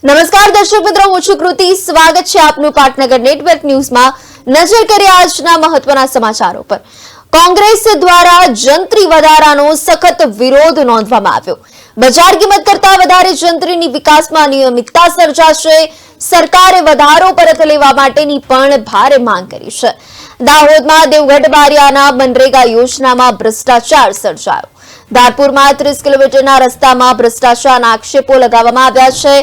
નમસ્કાર દર્શક મિત્રો, હું છું કૃતિ. સ્વાગત છે આપનું પાટનગર નેટવર્ક ન્યૂઝમાં. નજર કરીએ આજના મહત્વના સમાચારો પર. કોંગ્રેસ દ્વારા જંત્રી વધારાનો સખત વિરોધ નોંધવામાં આવ્યો. બજાર કિંમત કરતા વધારે જંત્રીની વિકાસમાં અનિયમિતતા સર્જાશે. સરકારે વધારો પરત લેવા માટેની પણ ભારે માંગ કરી છે. દાહોદમાં દેવગઢ બારિયાના મનરેગા યોજનામાં ભ્રષ્ટાચાર સર્જાયો. ધારપુરમાં 30 કિલોમીટરના રસ્તામાં ભ્રષ્ટાચારના આક્ષેપો લગાવવામાં આવ્યા છે.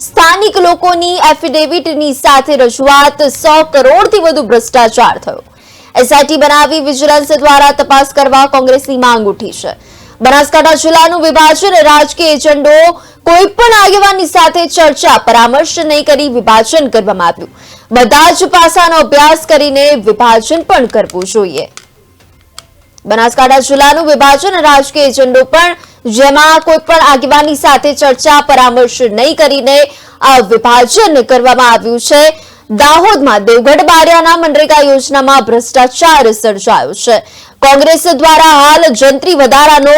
સ્થાનિક લોકોની એફિડેવિટની સાથે રજૂઆત 100 કરોડથી વધુ ભ્રષ્ટાચાર થયો. એસઆઈટી બનાવી વિજિલન્સ દ્વારા તપાસ કરવા કોંગ્રેસની માંગ ઉઠી છે. બનાસકાંઠા જિલ્લાનું વિભાજન રાજકીય એજન્ડો કોઈ પણ આગેવાની સાથે ચર્ચા પરામર્શ નહીં કરી વિભાજન કરવામાં આવ્યું. બધા જ પાસાનો અભ્યાસ કરીને વિભાજન પણ કરવું જોઈએ. બનાસકાંઠા જિલ્લાનું વિભાજન રાજકીય એજન્ડો પણ જેમાં કોઈ પણ આગેવાની સાથે ચર્ચા પરામર્શ નહીં કરીને આ વિભાજન કરવામાં આવ્યું છે. દાહોદમાં દેવગઢ બારિયાના મનરેગા યોજનામાં ભ્રષ્ટાચાર સર્જાયો છે. કોંગ્રેસ દ્વારા હાલ જંત્રી વધારાનો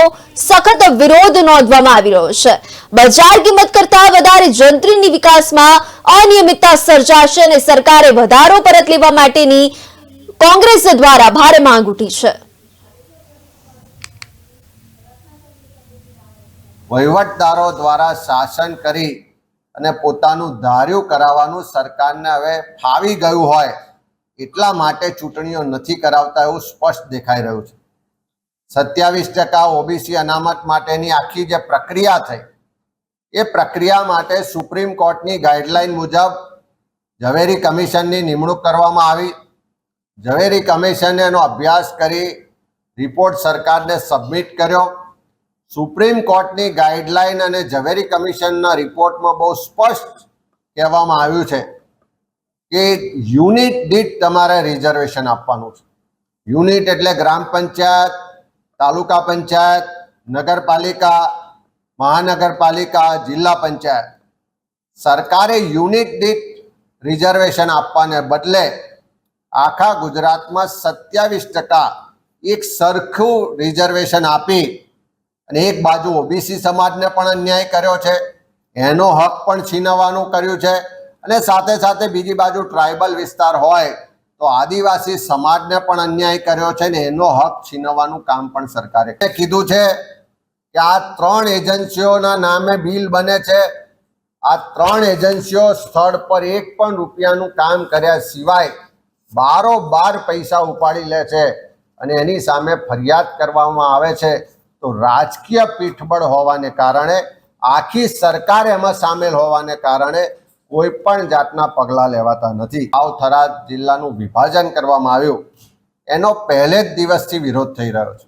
સખત વિરોધ નોંધવામાં આવી રહ્યો છે. બજાર કિંમત કરતા વધારે જંત્રીની વિકાસમાં અનિયમિતતા સર્જાશે અને સરકારે વધારો પરત લેવા માટેની કોંગ્રેસ દ્વારા ભારે માંગ ઉઠી છે. વહીવટદારો દ્વારા શાસન કરી અને પોતાનું ધાર્યું કરાવવાનું સરકારને હવે ફાવી ગયું હોય એટલા માટે ચૂંટણીઓ નથી કરાવતા એવું સ્પષ્ટ દેખાઈ રહ્યું છે. 27% ઓબીસી અનામત માટેની આખી જે પ્રક્રિયા થઈ એ પ્રક્રિયા માટે સુપ્રીમ કોર્ટની ગાઈડલાઈન મુજબ ઝવેરી કમિશનની નિમણૂક કરવામાં આવી. ઝવેરી કમિશને એનો અભ્યાસ કરી રિપોર્ટ સરકારને સબમિટ કર્યો. સુપ્રીમ કોર્ટની ગાઈડલાઈન અને ઝવેરી કમિશનના રિપોર્ટમાં બહુ સ્પષ્ટ કહેવામાં આવ્યું છે કે યુનિટ દીઠ તમારે રિઝર્વેશન આપવાનું છે. યુનિટ એટલે ગ્રામ પંચાયત, તાલુકા પંચાયત, નગરપાલિકા, મહાનગરપાલિકા, જિલ્લા પંચાયત. સરકારે યુનિટ દીઠ રિઝર્વેશન આપવાને બદલે આખા ગુજરાતમાં 27% એક સરખું રિઝર્વેશન આપી અને એક બાજુ ઓબીસી સમાજને પણ અન્યાય કર્યો છે, એનો હક પણ છીનવવાનું કર્યું છે અને સાથે સાથે બીજી બાજુ ટ્રાઇબલ વિસ્તાર હોય તો આદિવાસી સમાજને પણ અન્યાય કર્યો છે ને એનો હક છીનવવાનું કામ પણ સરકારે કીધું છે કે આ 3 એજન્સીઓના નામે બિલ બને છે. આ 3 એજન્સીઓ સ્થળ પર એક પણ રૂપિયાનું કામ કર્યા સિવાય બારોબાર પૈસા ઉપાડી લે છે અને એની સામે ફરિયાદ કરવામાં આવે છે. તો રાજકીય પીઠબળ હોવાને કારણે આખી સરકાર એમાં સામેલ હોવાને કારણે કોઈ પણ જાતના પગલાં લેવાતા નથી. થરાદ જિલ્લાનું વિભાજન કરવામાં આવ્યું એનો પહેલે જ દિવસથી વિરોધ થઈ રહ્યો છે.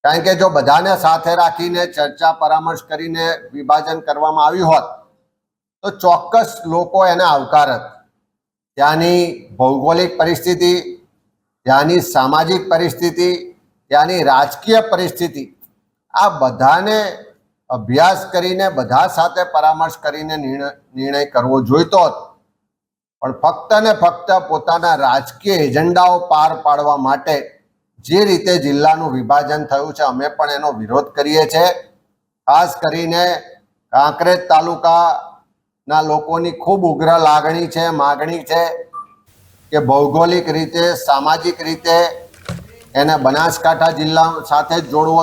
કારણ કે જો બધાને સાથે રાખીને ચર્ચા પરામર્શ કરીને વિભાજન કરવામાં આવ્યું હોત તો ચોક્કસ લોકો એને આવકારત. ત્યાંની ભૌગોલિક પરિસ્થિતિ, ત્યાંની સામાજિક પરિસ્થિતિ, ત્યાંની રાજકીય પરિસ્થિતિ આ બધાને અભ્યાસ કરીને બધા સાથે પરામર્શ કરીને નિર્ણય કરવો જોઈતો હતો. પણ ફક્ત ને ફક્ત પોતાના રાજકીય એજન્ડાઓ પાર પાડવા માટે જે રીતે જિલ્લાનું વિભાજન થયું છે અમે પણ એનો વિરોધ કરીએ છીએ. ખાસ કરીને કાંકરેજ તાલુકાના લોકોની ખૂબ ઉગ્ર લાગણી છે, માગણી છે કે ભૌગોલિક રીતે, સામાજિક રીતે એને બનાસકાંઠા જિલ્લા સાથે જોડવો